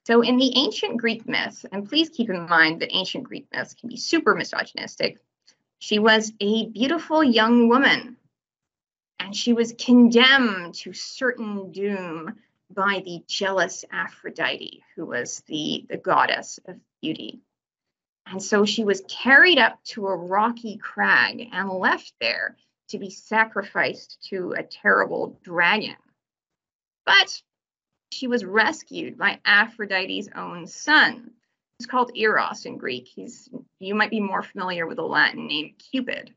So in the ancient Greek myths, and please keep in mind that ancient Greek myths can be super misogynistic, she was a beautiful young woman, and she was condemned to certain doom by the jealous Aphrodite, who was the goddess of beauty. And so she was carried up to a rocky crag and left there to be sacrificed to a terrible dragon. But she was rescued by Aphrodite's own son. He's called Eros in Greek. You might be more familiar with the Latin name Cupid.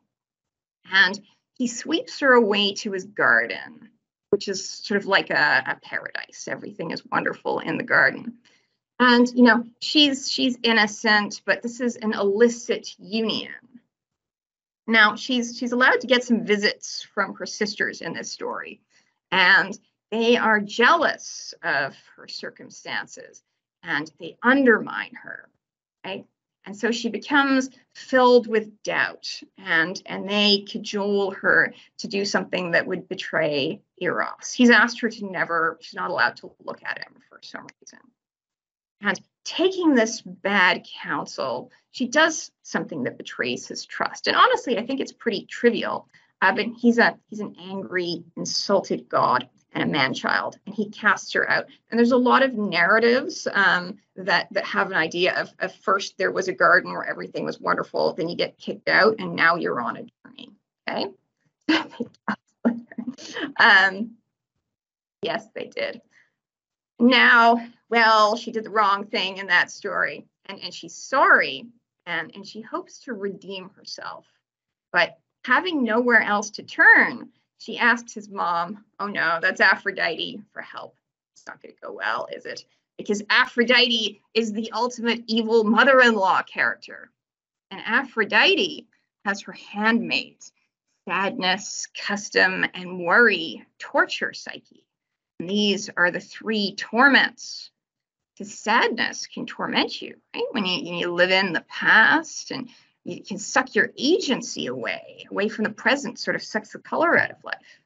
And he sweeps her away to his garden, which is sort of like a paradise. Everything is wonderful in the garden. And, you know, she's innocent, but this is an illicit union. Now, she's allowed to get some visits from her sisters in this story, and they are jealous of her circumstances, and they undermine her, right? And so she becomes filled with doubt, and they cajole her to do something that would betray Eros. He's asked her to she's not allowed to look at him for some reason. And taking this bad counsel, she does something that betrays his trust. And honestly, I think it's pretty trivial. But he's an angry, insulted god and a man-child, and he casts her out. And there's a lot of narratives that have an idea of first there was a garden where everything was wonderful, then you get kicked out, and now you're on a journey. Okay. Yes, they did. Now, well, she did the wrong thing in that story, and she's sorry, and she hopes to redeem herself. But having nowhere else to turn, she asks his mom, oh no, that's Aphrodite, for help. It's not going to go well, is it? Because Aphrodite is the ultimate evil mother-in-law character. And Aphrodite has her handmaids. Sadness, custom, and worry torture Psyche. And these are the three torments. Because sadness can torment you, right? When you live in the past, and you can suck your agency away from the present, sort of sucks the color out of life.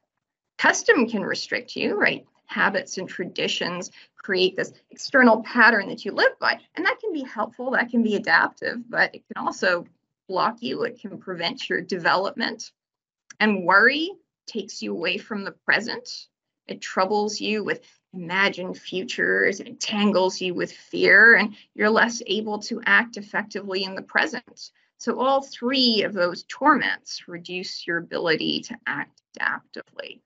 Custom can restrict you, right? Habits and traditions create this external pattern that you live by. And that can be helpful, that can be adaptive, but it can also block you. It can prevent your development. And worry takes you away from the present. It troubles you with imagined futures, it entangles you with fear, and you're less able to act effectively in the present. So all three of those torments reduce your ability to act adaptively.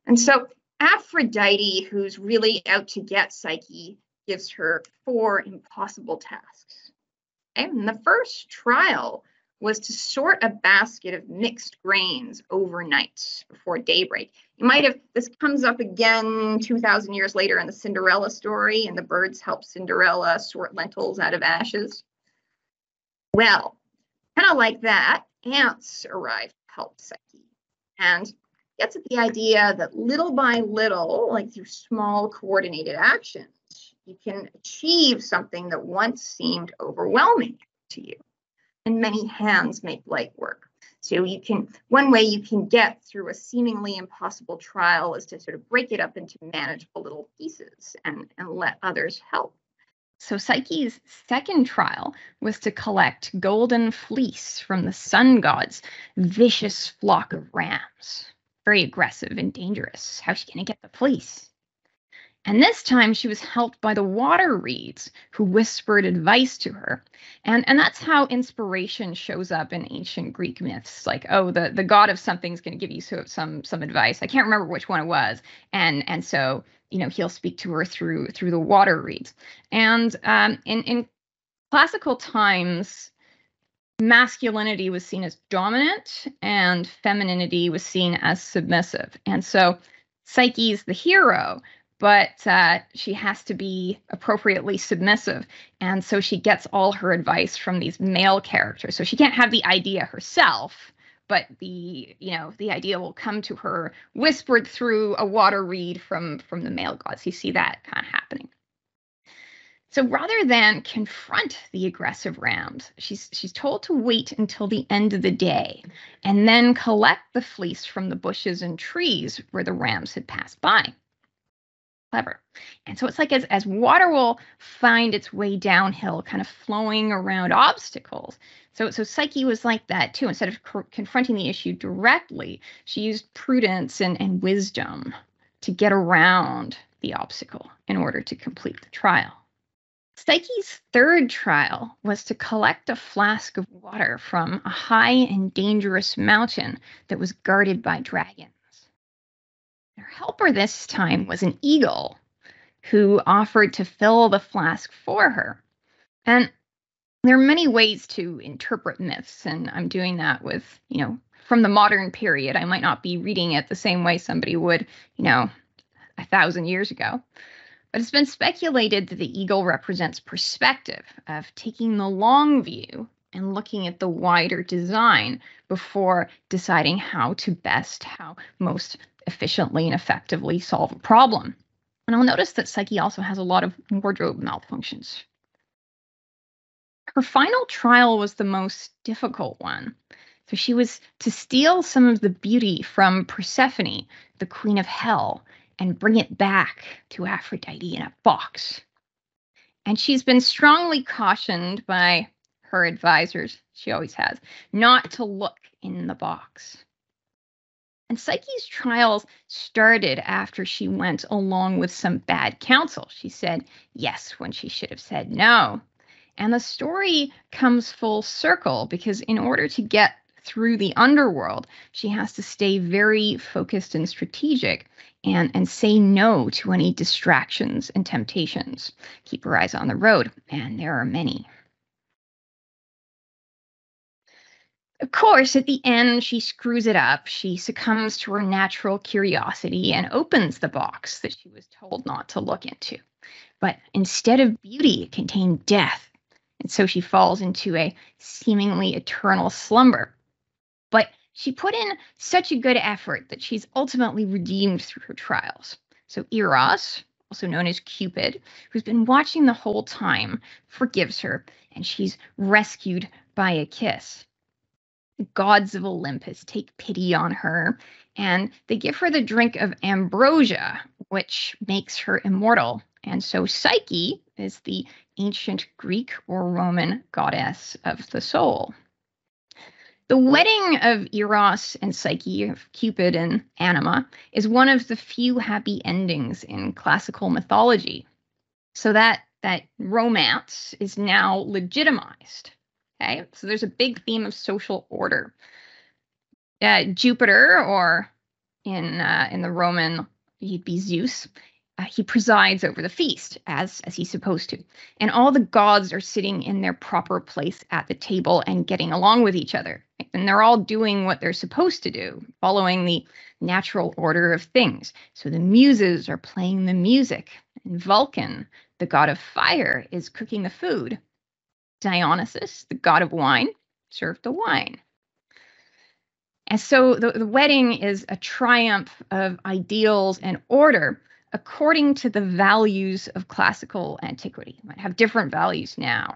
And so Aphrodite, who's really out to get Psyche, gives her 4 impossible tasks. Okay? And the first trial was to sort a basket of mixed grains overnight before daybreak. This comes up again 2,000 years later in the Cinderella story, and the birds help Cinderella sort lentils out of ashes. Well, kind of like that, ants arrive to help Psyche, and gets at the idea that little by little, like through small coordinated actions, you can achieve something that once seemed overwhelming to you. And many hands make light work. So one way you can get through a seemingly impossible trial is to sort of break it up into manageable little pieces and let others help. So Psyche's second trial was to collect golden fleece from the sun god's vicious flock of rams. Very aggressive and dangerous. How's she going to get the fleece? And this time she was helped by the water reeds who whispered advice to her. And that's how inspiration shows up in ancient Greek myths. Like, oh, the god of something's going to give you some advice. I can't remember which one it was. And so, he'll speak to her through the water reeds. And in classical times, masculinity was seen as dominant and femininity was seen as submissive. And so Psyche's the hero, but she has to be appropriately submissive. And so she gets all her advice from these male characters. So she can't have the idea herself, but the idea will come to her whispered through a water reed from the male gods. You see that kind of happening. So rather than confront the aggressive rams, she's told to wait until the end of the day and then collect the fleece from the bushes and trees where the rams had passed by. clever. And so it's like as water will find its way downhill, kind of flowing around obstacles. So Psyche was like that too. Instead of confronting the issue directly, she used prudence and wisdom to get around the obstacle in order to complete the trial. Psyche's third trial was to collect a flask of water from a high and dangerous mountain that was guarded by dragons. Her helper this time was an eagle who offered to fill the flask for her. And there are many ways to interpret myths, and I'm doing that with, from the modern period. I might not be reading it the same way somebody would, 1,000 years ago. But it's been speculated that the eagle represents perspective, of taking the long view and looking at the wider design before deciding how most efficiently and effectively solve a problem. And I'll notice that Psyche also has a lot of wardrobe malfunctions. Her final trial was the most difficult one. So she was to steal some of the beauty from Persephone, the queen of hell, and bring it back to Aphrodite in a box. And she's been strongly cautioned by her advisors, she always has, not to look in the box. And Psyche's trials started after she went along with some bad counsel. She said yes when she should have said no. And the story comes full circle because in order to get through the underworld, she has to stay very focused and strategic and say no to any distractions and temptations. Keep her eyes on the road, and there are many. Of course, at the end, she screws it up. She succumbs to her natural curiosity and opens the box that she was told not to look into. But instead of beauty, it contained death. And so she falls into a seemingly eternal slumber. But she put in such a good effort that she's ultimately redeemed through her trials. So Eros, also known as Cupid, who's been watching the whole time, forgives her, and she's rescued by a kiss. The gods of Olympus take pity on her, and they give her the drink of ambrosia, which makes her immortal. And so Psyche is the ancient Greek or Roman goddess of the soul. The wedding of Eros and Psyche, of Cupid and Anima, is one of the few happy endings in classical mythology. So that romance is now legitimized. Okay, so there's a big theme of social order. Jupiter, or in the Roman, he'd be Zeus. He presides over the feast as he's supposed to, and all the gods are sitting in their proper place at the table and getting along with each other, and they're all doing what they're supposed to do, following the natural order of things. So the muses are playing the music, and Vulcan, the god of fire, is cooking the food. Dionysus, the god of wine, served the wine. And so the wedding is a triumph of ideals and order according to the values of classical antiquity. It might have different values now.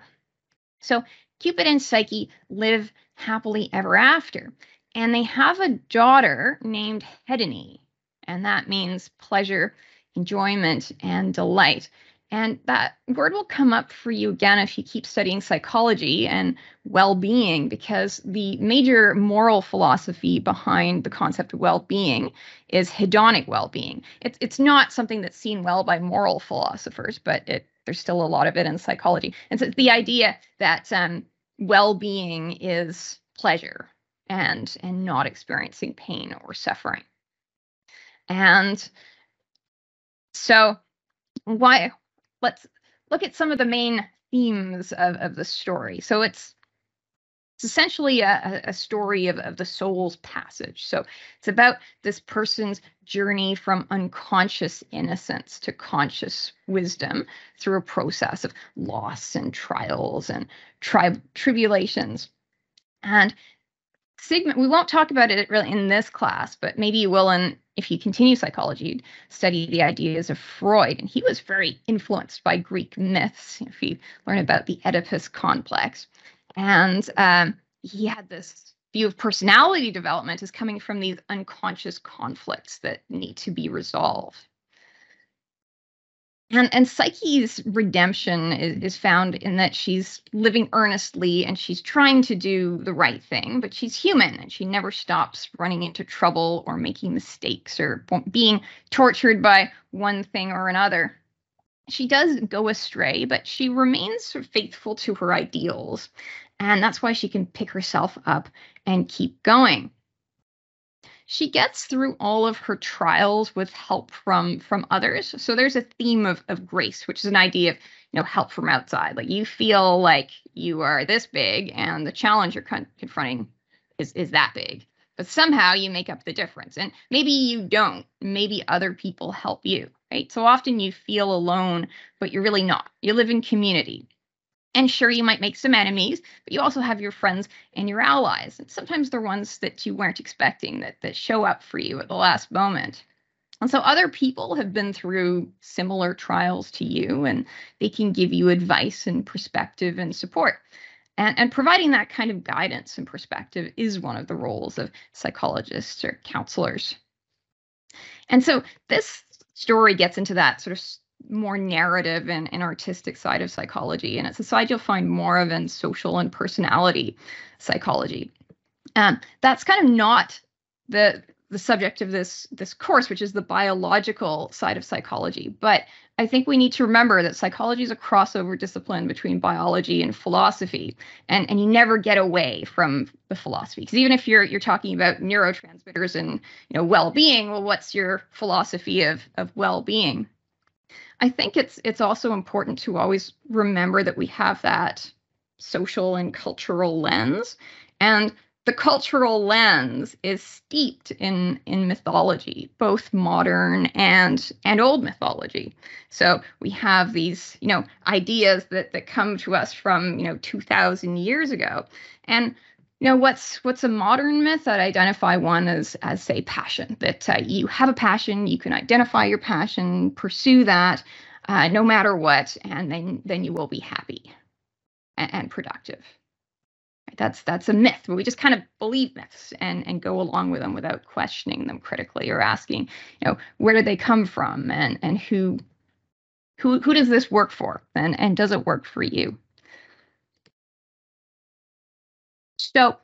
So Cupid and Psyche live happily ever after, and they have a daughter named Hedonie, and that means pleasure, enjoyment, and delight. And that word will come up for you again if you keep studying psychology and well-being, because the major moral philosophy behind the concept of well-being is hedonic well-being. It's not something that's seen well by moral philosophers, but there's still a lot of it in psychology. And so it's the idea that well-being is pleasure and not experiencing pain or suffering. And so let's look at some of the main themes of the story. So it's essentially a story of the soul's passage. So it's about this person's journey from unconscious innocence to conscious wisdom through a process of loss and trials and tribulations. And Sigmund, we won't talk about it really in this class, but maybe you will if you continue psychology, study the ideas of Freud. And he was very influenced by Greek myths, if you learn about the Oedipus complex. And he had this view of personality development as coming from these unconscious conflicts that need to be resolved. And Psyche's redemption is found in that she's living earnestly and she's trying to do the right thing, but she's human and she never stops running into trouble or making mistakes or being tortured by one thing or another. She does go astray, but she remains faithful to her ideals. And that's why she can pick herself up and keep going. She gets through all of her trials with help from others. So there's a theme of grace, which is an idea of help from outside. Like you feel like you are this big and the challenge you're confronting is that big. But somehow you make up the difference. And maybe you don't. Maybe other people help you, right? So often you feel alone, but you're really not. You live in community. And sure, you might make some enemies, but you also have your friends and your allies. And sometimes they're ones that you weren't expecting that show up for you at the last moment. And so other people have been through similar trials to you, and they can give you advice and perspective and support. And providing that kind of guidance and perspective is one of the roles of psychologists or counselors. And so this story gets into that sort of more narrative and artistic side of psychology. And it's a side you'll find more of in social and personality psychology. That's kind of not the subject of this course, which is the biological side of psychology. But I think we need to remember that psychology is a crossover discipline between biology and philosophy. And you never get away from the philosophy. Because even if you're talking about neurotransmitters and well-being, well, what's your philosophy of well-being? I think it's also important to always remember that we have that social and cultural lens, and the cultural lens is steeped in mythology, both modern and old mythology. So we have these ideas that come to us from 2,000 years ago, and what's a modern myth? I'd identify one as say passion, that you have a passion, you can identify your passion, pursue that no matter what, and then you will be happy and productive. That's a myth, but we just kind of believe myths and go along with them without questioning them critically or asking, where did they come from and who does this work for, and does it work for you? So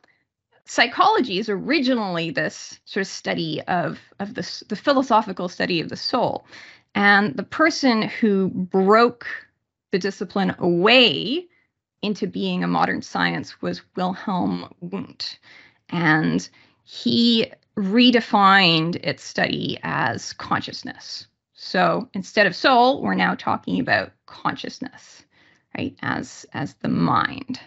psychology is originally this sort of study of the philosophical study of the soul. And the person who broke the discipline away into being a modern science was Wilhelm Wundt. And he redefined its study as consciousness. So instead of soul, we're now talking about consciousness, right, as the mind.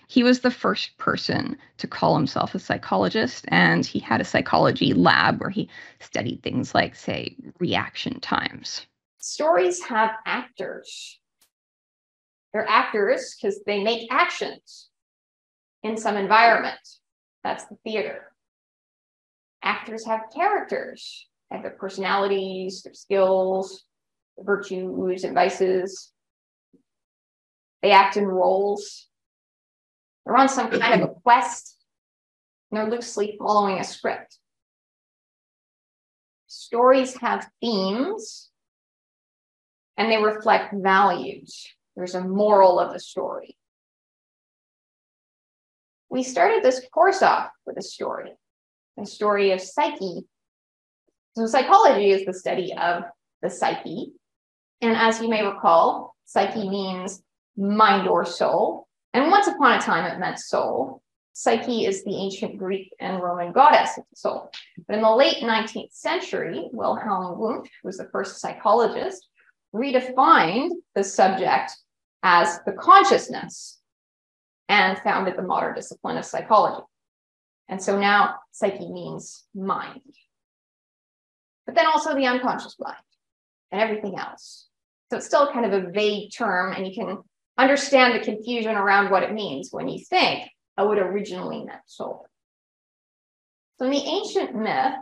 He was the first person to call himself a psychologist, and he had a psychology lab where he studied things like, say, reaction times. Stories have actors. They're actors because they make actions in some environment. That's the theater. Actors have characters. They have their personalities, their skills, their virtues and vices. They act in roles. They're on some kind of a quest, and they're loosely following a script. Stories have themes, and they reflect values. There's a moral of the story. We started this course off with a story of Psyche. So psychology is the study of the psyche. And as you may recall, Psyche means mind or soul. And once upon a time, it meant soul. Psyche is the ancient Greek and Roman goddess of the soul. But in the late 19th century, Wilhelm Wundt, who was the first psychologist, redefined the subject as the consciousness and founded the modern discipline of psychology. And so now psyche means mind, but then also the unconscious mind and everything else. So it's still kind of a vague term, and you can understand the confusion around what it means when you think, oh, it originally meant soul. So in the ancient myth,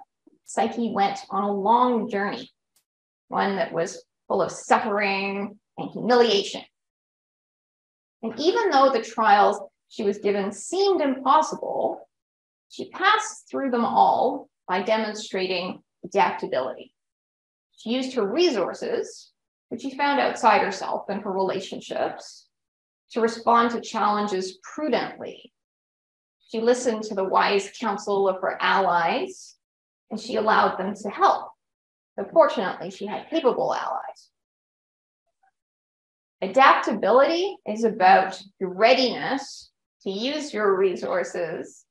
Psyche went on a long journey, one that was full of suffering and humiliation. And even though the trials she was given seemed impossible, she passed through them all by demonstrating adaptability. She used her resources which she found outside herself and her relationships, to respond to challenges prudently. She listened to the wise counsel of her allies, and she allowed them to help. But fortunately, she had capable allies. Adaptability is about your readiness to use your resources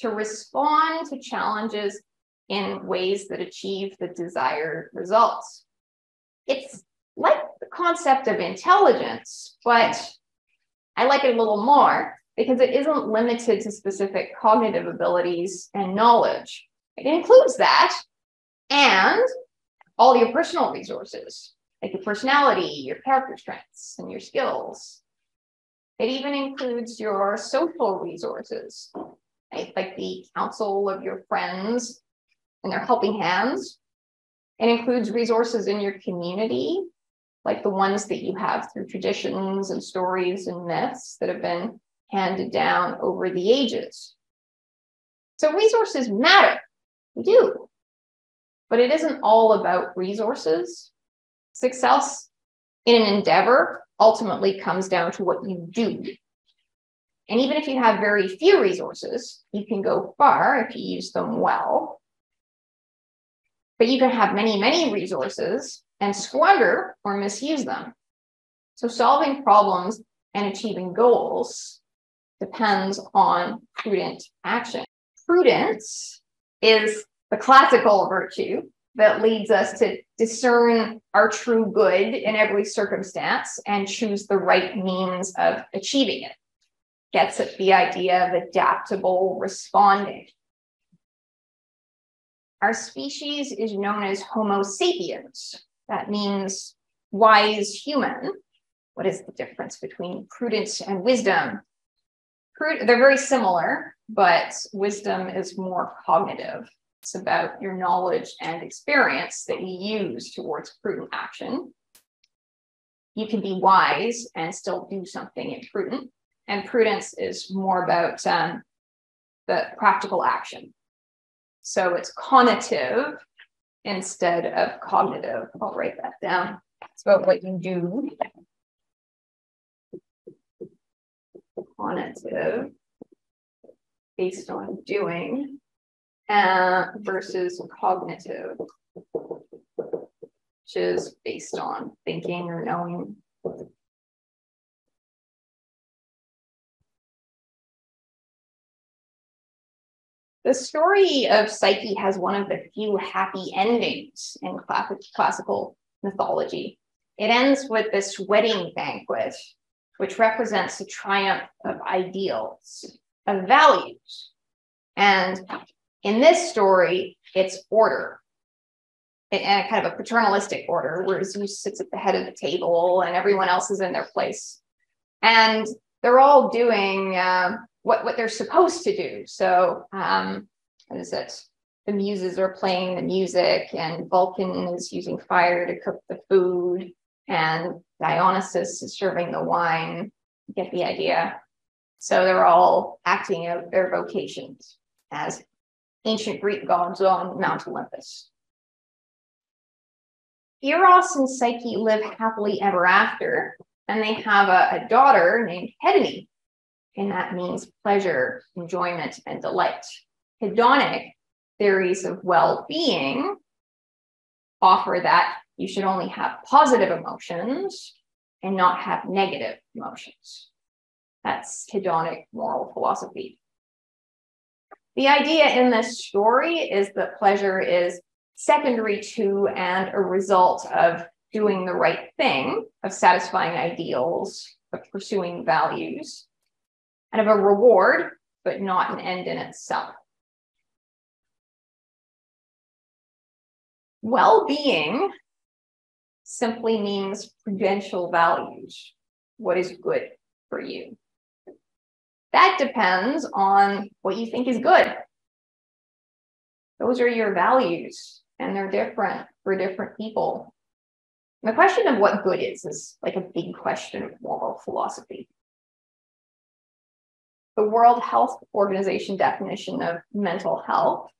to respond to challenges in ways that achieve the desired results. It's like the concept of intelligence, but I like it a little more because it isn't limited to specific cognitive abilities and knowledge. It includes that and all your personal resources, like your personality, your character strengths, and your skills. It even includes your social resources, right? Like the counsel of your friends and their helping hands. It includes resources in your community, like the ones that you have through traditions and stories and myths that have been handed down over the ages. So resources matter, they do, but it isn't all about resources. Success in an endeavor ultimately comes down to what you do. And even if you have very few resources, you can go far if you use them well. But you can have many, many resources and squander or misuse them. So solving problems and achieving goals depends on prudent action. Prudence is the classical virtue that leads us to discern our true good in every circumstance and choose the right means of achieving it. Gets at the idea of adaptable responding. Our species is known as Homo sapiens. That means wise human. What is the difference between prudence and wisdom? They're very similar, but wisdom is more cognitive. It's about your knowledge and experience that you use towards prudent action. You can be wise and still do something imprudent. And prudence is more about the practical action. So it's conative instead of cognitive. I'll write that down. It's about what you do. Conative, based on doing, versus cognitive, which is based on thinking or knowing. The story of Psyche has one of the few happy endings in classical mythology. It ends with this wedding banquet, which represents the triumph of ideals, of values. And in this story, it's order, and kind of a paternalistic order, where Zeus sits at the head of the table and everyone else is in their place. And they're all doing what they're supposed to do. So what is it? The muses are playing the music, and Vulcan is using fire to cook the food, and Dionysus is serving the wine. You get the idea. So they're all acting out their vocations as ancient Greek gods on Mount Olympus. Eros and Psyche live happily ever after, and they have a daughter named Heroine, and that means pleasure, enjoyment, and delight. Hedonic theories of well-being offer that you should only have positive emotions and not have negative emotions. That's hedonic moral philosophy. The idea in this story is that pleasure is secondary to and a result of doing the right thing, of satisfying ideals, of pursuing values, and of a reward, but not an end in itself. Well-being simply means prudential values. What is good for you? That depends on what you think is good. Those are your values, and they're different for different people. And the question of what good is like a big question of moral philosophy. The World Health Organization definition of mental health,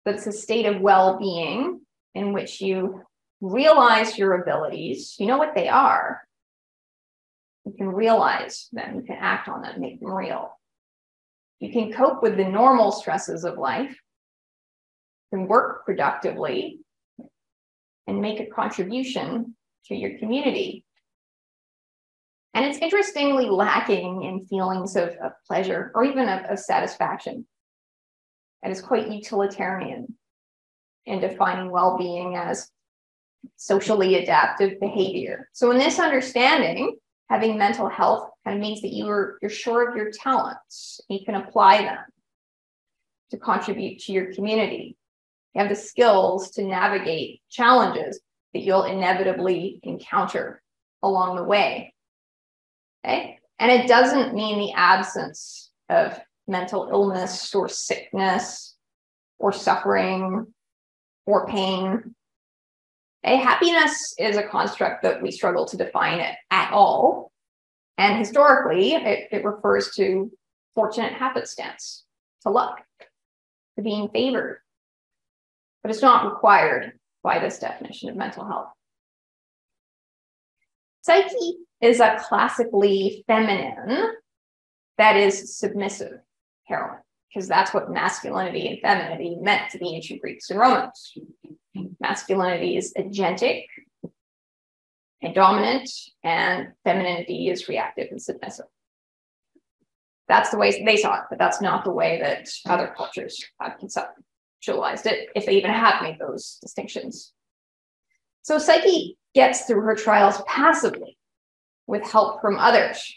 that's a state of well-being in which you realize your abilities. You know what they are. You can realize them. You can act on them, make them real. You can cope with the normal stresses of life. You can work productively and make a contribution to your community. And it's interestingly lacking in feelings of pleasure or even of satisfaction. And is quite utilitarian in defining well-being as socially adaptive behavior. So in this understanding, having mental health kind of means that you're sure of your talents. You can apply them to contribute to your community. You have the skills to navigate challenges that you'll inevitably encounter along the way. Okay? And it doesn't mean the absence of mental illness or sickness or suffering or pain. Okay? Happiness is a construct that we struggle to define it at all. And historically, it refers to fortunate happenstance, to luck, to being favored. But it's not required by this definition of mental health. Psyche is a classically feminine, that is submissive heroine, because that's what masculinity and femininity meant to be ancient Greeks and Romans. Masculinity is agentic and dominant, and femininity is reactive and submissive. That's the way they saw it, but that's not the way that other cultures have conceptualized it, if they even have made those distinctions. So Psyche gets through her trials passively, with help from others,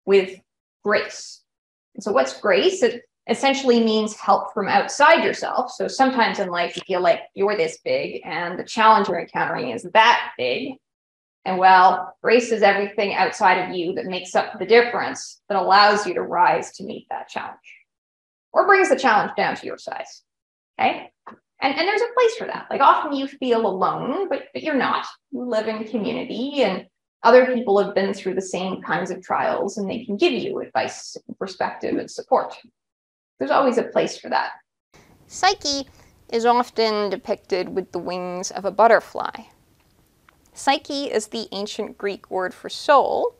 with grace. And so what's grace? It essentially means help from outside yourself. So sometimes in life, you feel like you're this big and the challenge you're encountering is that big. And well, grace is everything outside of you that makes up the difference that allows you to rise to meet that challenge or brings the challenge down to your size. Okay. And there's a place for that. Like often you feel alone, but you're not. You live in community and other people have been through the same kinds of trials and they can give you advice, perspective, and support. There's always a place for that. Psyche is often depicted with the wings of a butterfly. Psyche is the ancient Greek word for soul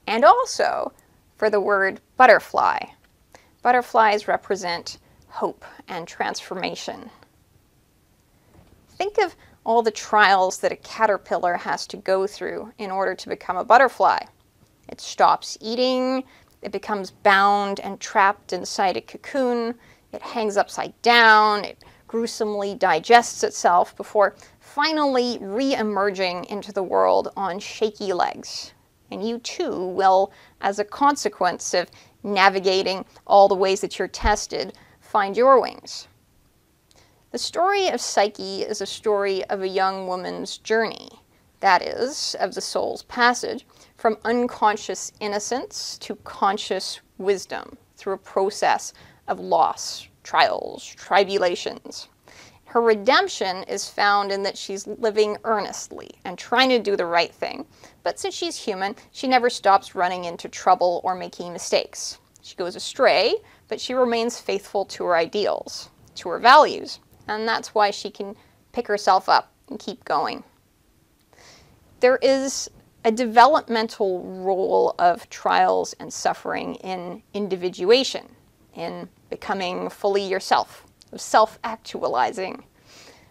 and also for the word butterfly. Butterflies represent hope and transformation. Think of all the trials that a caterpillar has to go through in order to become a butterfly. It stops eating, it becomes bound and trapped inside a cocoon, it hangs upside down, it gruesomely digests itself before finally re-emerging into the world on shaky legs. And you too will, as a consequence of navigating all the ways that you're tested, find your wings. The story of Psyche is a story of a young woman's journey, that is, of the soul's passage from unconscious innocence to conscious wisdom through a process of loss, trials, tribulations. Her redemption is found in that she's living earnestly and trying to do the right thing, but since she's human, she never stops running into trouble or making mistakes. She goes astray, but she remains faithful to her ideals, to her values. And that's why she can pick herself up and keep going. There is a developmental role of trials and suffering in individuation, in becoming fully yourself, of self-actualizing,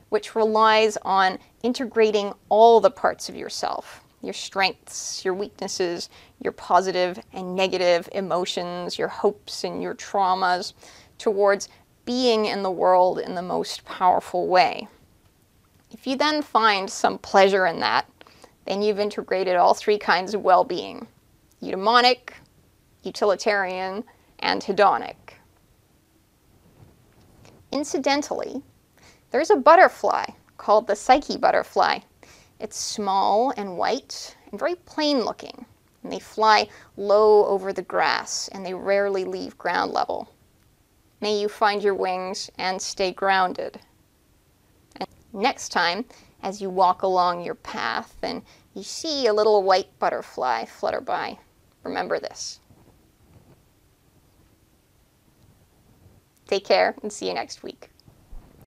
which relies on integrating all the parts of yourself, your strengths, your weaknesses, your positive and negative emotions, your hopes and your traumas, towards being in the world in the most powerful way. If you then find some pleasure in that, then you've integrated all three kinds of well-being: eudaimonic, utilitarian, and hedonic. Incidentally, there's a butterfly called the Psyche butterfly. It's small and white and very plain looking, and they fly low over the grass and they rarely leave ground level. May you find your wings and stay grounded. And next time, as you walk along your path and you see a little white butterfly flutter by, remember this. Take care and see you next week.